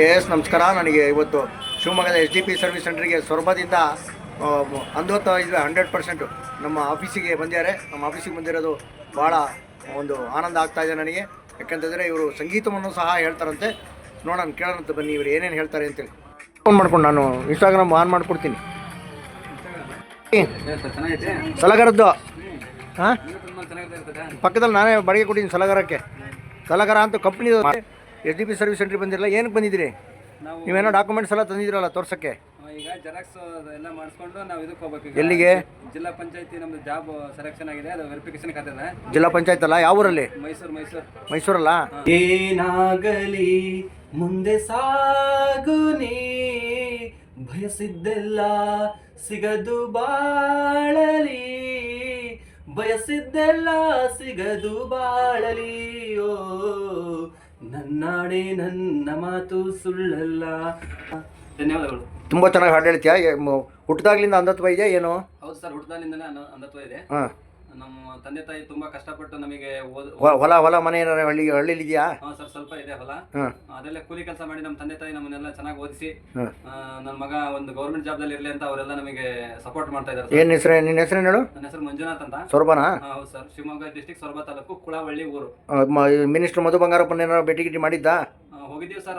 S ನಮಸ್ಕಾರ. ನನಗೆ ಇವತ್ತು ಶಿವಮೊಗ್ಗದ SDP ಸರ್ವಿಸ್ ಸೆಂಟ್ರಿಗೆ ಸೊರಬದಿಂದ ಅಂಧತ್ವ 100% ನಮ್ಮ ಆಫೀಸಿಗೆ ಬಂದಿದ್ದಾರೆ. ನಮ್ಮ ಆಫೀಸಿಗೆ ಬಂದಿರೋದು ಭಾಳ ಒಂದು ಆನಂದ ಆಗ್ತಾಯಿದೆ ನನಗೆ. ಯಾಕಂತಂದರೆ ಇವರು ಸಂಗೀತವನ್ನು ಸಹ ಹೇಳ್ತಾರಂತೆ. ನೋಡೋಣ, ಕೇಳೋಣಂತ ಬನ್ನಿ ಇವರು ಏನೇನು ಹೇಳ್ತಾರೆ ಅಂತೇಳಿ. ಫೋನ್ ಮಾಡ್ಕೊಂಡು ನಾನು ಇನ್ಸ್ಟಾಗ್ರಾಮ್ ಆನ್ ಮಾಡಿಕೊಡ್ತೀನಿ. ಸಲಗರದ್ದು ಹಾಂ, ಪಕ್ಕದಲ್ಲಿ ನಾನೇ ಬಾಡಿಗೆ ಕೊಟ್ಟಿದ್ದೀನಿ ಸಲಗರಕ್ಕೆ. ಸಲಗರ ಅಂತ ಕಂಪ್ನಿ SDP ಸರ್ವಿಸ್ ಸೆಂಟ್ರಿಗೆ ಬಂದಿರಲ್ಲ. ಏನಕ್ಕೆ ಬಂದಿದ್ದೀರಿ? ನೀವೇನೋ ಡಾಕ್ಯುಮೆಂಟ್ಸ್ ಎಲ್ಲ ತಂದಿದ್ದೀರಲ್ಲ ತೋರ್ಸಕ್ಕೆ. ಈಗ ಜೆರಾಕ್ಸ್ ಎಲ್ಲ ಮಾಡಿಸ್ಕೊಂಡು ನಾವು ಇದಕ್ಕೆ ಹೋಗ್ಬೇಕು. ಎಲ್ಲಿಗೆ? ಜಿಲ್ಲಾ ಪಂಚಾಯತಿ ನಮ್ದು ಜಾಬ್ ಸೆಲೆಕ್ಷನ್ ಆಗಿದೆ, ಅದು ವೆರಿಫಿಕೇಶನ್ ಖಾತೆ. ಜಿಲ್ಲಾ ಪಂಚಾಯತ್ ಅಲ್ಲ? ಯಾವ ಊರಲ್ಲಿ? ಮೈಸೂರಲ್ಲ? ಏನಾಗಲಿ ಮುಂದೆ ಸಾಗುನಿ, ಬಯಸಿದ್ದೆಲ್ಲ ಸಿಗದು ಬಾಳಲಿ, ಬಯಸಿದ್ದೆಲ್ಲ ಸಿಗದು ಬಾಳಲಿ. ಓ ನನ್ನಾಡೆ ನನ್ನ ಮಾತು ಸುಳ್ಳಲ್ಲ. ಧನ್ಯವಾದಗಳು. ತುಂಬ ಚೆನ್ನಾಗಿ ಹಾಡು ಹೇಳ್ತೀಯಾ. ಹುಟ್ಟಿದಾಗ್ಲಿಂದ ಅಂಧತ್ವ ಇದೆಯಾ ಏನು? ಹೌದು ಸರ್, ಹುಟ್ಟಿದಾಗ್ಲಿಂದನೇ ಅಂಧತ್ವ ಇದೆ. ಹಾಂ. ನಮ್ಮ ತಂದೆ ತಾಯಿ ತುಂಬಾ ಕಷ್ಟಪಟ್ಟು ನಮಗೆ ಹೊಲ ಮನೆ ಏನಾರ ಹಳ್ಳಿಲಿ ಇದೆಯಾ? ಹಾಂ ಸರ್, ಸ್ವಲ್ಪ ಇದೆ ಹೊಲ. ಹಾಂ. ಅದೆಲ್ಲ ಕೂಲಿ ಕೆಲಸ ಮಾಡಿ ನಮ್ಮ ತಂದೆ ತಾಯಿ ನಮ್ಮನ್ನೆಲ್ಲ ಚೆನ್ನಾಗಿ ಓದಿಸಿ, ನನ್ನ ಮಗ ಒಂದು ಗೌರ್ಮೆಂಟ್ ಜಾಬ್ದಲ್ಲಿ ಇರಲಿ ಅಂತ ಅವರೆಲ್ಲ ನಮಗೆ ಸಪೋರ್ಟ್ ಮಾಡ್ತಾ ಇದ್ದಾರೆ. ಏನು ಹೆಸರು? ನಿನ್ನ ಹೆಸರೇನು ಹೇಳು? ನನ್ನ ಹೆಸರು ಮಂಜುನಾಥ್ ಅಂತ. ಸೊರಬನಾ? ಹೌದು ಸರ್, ಶಿವಮೊಗ್ಗ ಡಿಸ್ಟಿಕ್ ಸೊರಬ ತಾಲೂಕು ಕುಳವಳ್ಳಿ ಊರು. ಮಿನಿಸ್ಟರ್ ಮಧು ಬಂಗಾರಪ್ಪನ ಏನಾರು ಭೇಟಿ ಮಾಡಿದ್ದಾ? ಹೋಗಿದ್ದೀವಿ ಸರ್.